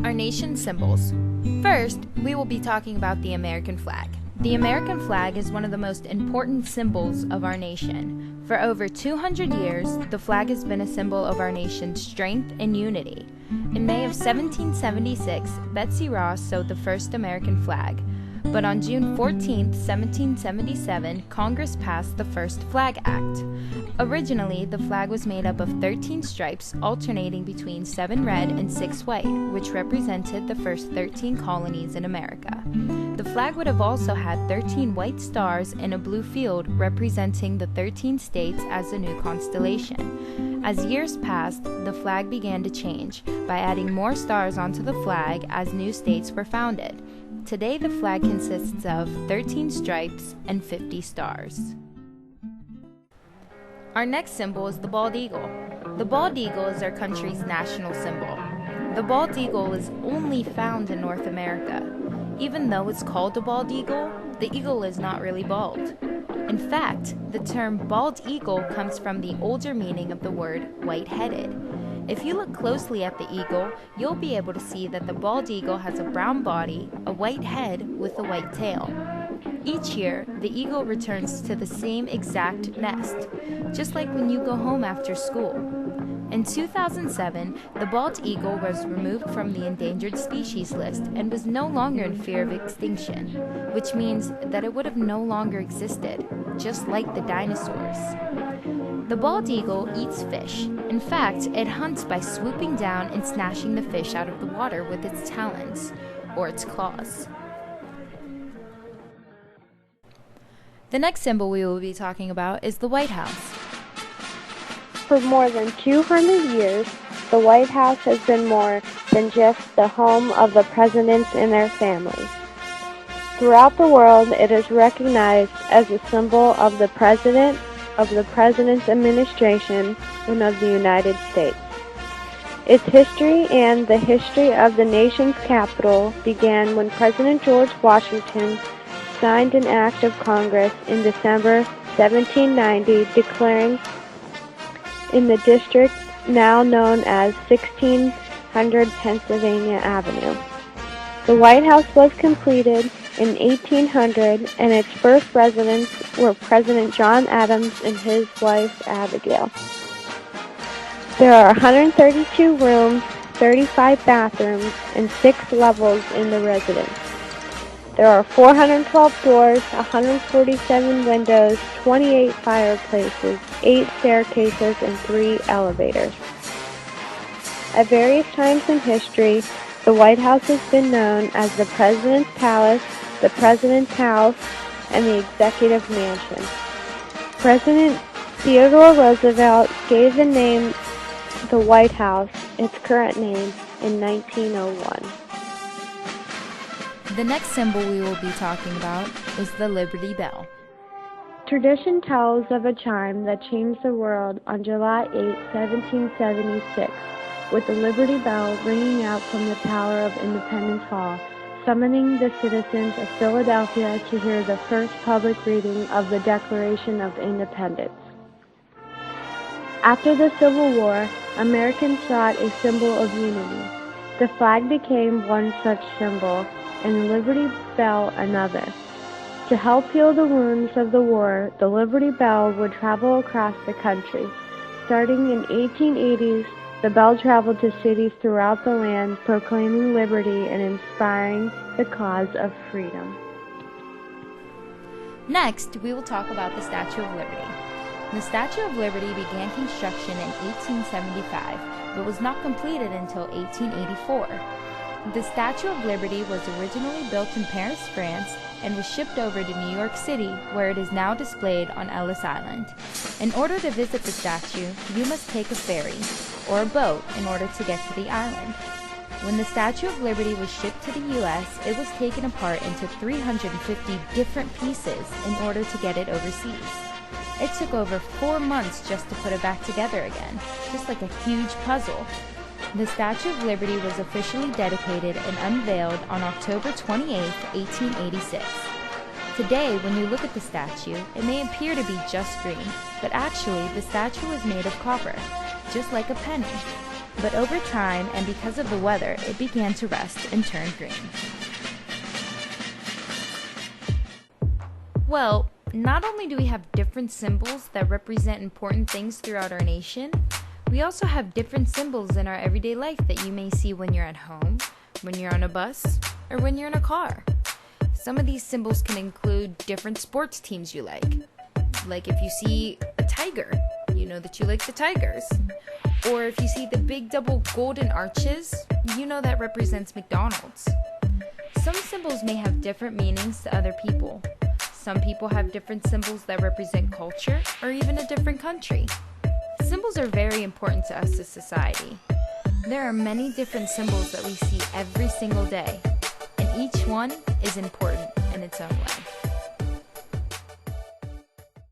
Our nation's symbols. First, we will be talking about the American flag. The American flag is one of the most important symbols of our nation. For over 200 years, the flag has been a symbol of our nation's strength and unity. In May of 1776, Betsy Ross sewed the first American flag. But on June 14, 1777, Congress passed the first Flag Act. Originally, the flag was made up of 13 stripes alternating between 7 red and 6 white, which represented the first 13 colonies in America. The flag would have also had 13 white stars and a blue field representing the 13 states as a new constellation. As years passed, the flag began to change by adding more stars onto the flag as new states were founded. Today, the flag consists of 13 stripes and 50 stars. Our next symbol is the bald eagle. The bald eagle is our country's national symbol. The bald eagle is only found in North America. Even though it's called a bald eagle, the eagle is not really bald. In fact, the term bald eagle comes from the older meaning of the word white-headed. If you look closely at the eagle, you'll be able to see that the bald eagle has a brown body, a white head with a white tail. Each year, the eagle returns to the same exact nest, just like when you go home after school. In 2007, the bald eagle was removed from the endangered species list and was no longer in fear of extinction, which means that it would have no longer existed, just like the dinosaurs. The bald eagle eats fish. In fact, it hunts by swooping down and snatching the fish out of the water with its talons, or its claws. The next symbol we will be talking about is the White House. For more than 200 years, the White House has been more than just the home of the presidents and their families. Throughout the world, it is recognized as a symbol of the president, of the president's administration, and of the United States. Its history and the history of the nation's capital began when President George Washington signed an act of Congress in December 1790 declaring in the district now known as 1600 Pennsylvania Avenue. The White House was completed in 1800, and its first residents were President John Adams and his wife Abigail. There are 132 rooms, 35 bathrooms, and 6 levels in the residence. There are 412 doors, 147 windows, 28 fireplaces, 8 staircases, and 3 elevators. At various times in history, the White House has been known as the President's Palace, the President's House, and the Executive Mansion. President Theodore Roosevelt gave the name the White House its current name in 1901. The next symbol we will be talking about is the Liberty Bell. Tradition tells of a chime that changed the world on July 8, 1776, with the Liberty Bell ringing out from the tower of Independence Hall, summoning the citizens of Philadelphia to hear the first public reading of the Declaration of Independence. After the Civil War, Americans sought a symbol of unity. The flag became one such symbol, and the Liberty Bell another. To help heal the wounds of the war, the Liberty Bell would travel across the country. Starting in 1880s, the bell traveled to cities throughout the land, proclaiming liberty and inspiring the cause of freedom. Next, we will talk about the Statue of Liberty. The Statue of Liberty began construction in 1875, but was not completed until 1884. The Statue of Liberty was originally built in Paris, France, and was shipped over to New York City, where it is now displayed on Ellis Island. In order to visit the statue, you must take a ferry, or a boat, in order to get to the island. When the Statue of Liberty was shipped to the U.S., it was taken apart into 350 different pieces in order to get it overseas. It took over 4 months just to put it back together again, just like a huge puzzle. The Statue of Liberty was officially dedicated and unveiled on October 28, 1886. Today, when you look at the statue, it may appear to be just green, but actually the statue was made of copper, just like a penny. But over time, and because of the weather, it began to rust and turn green. Well, not only do we have different symbols that represent important things throughout our nation, we also have different symbols in our everyday life that you may see when you're at home, when you're on a bus, or when you're in a car. Some of these symbols can include different sports teams you like. Like if you see a tiger, you know that you like the Tigers. Or if you see the big double golden arches, you know that represents McDonald's. Some symbols may have different meanings to other people. Some people have different symbols that represent culture or even a different country. Symbols are very important to us as society. There are many different symbols that we see every single day, and each one is important in its own way.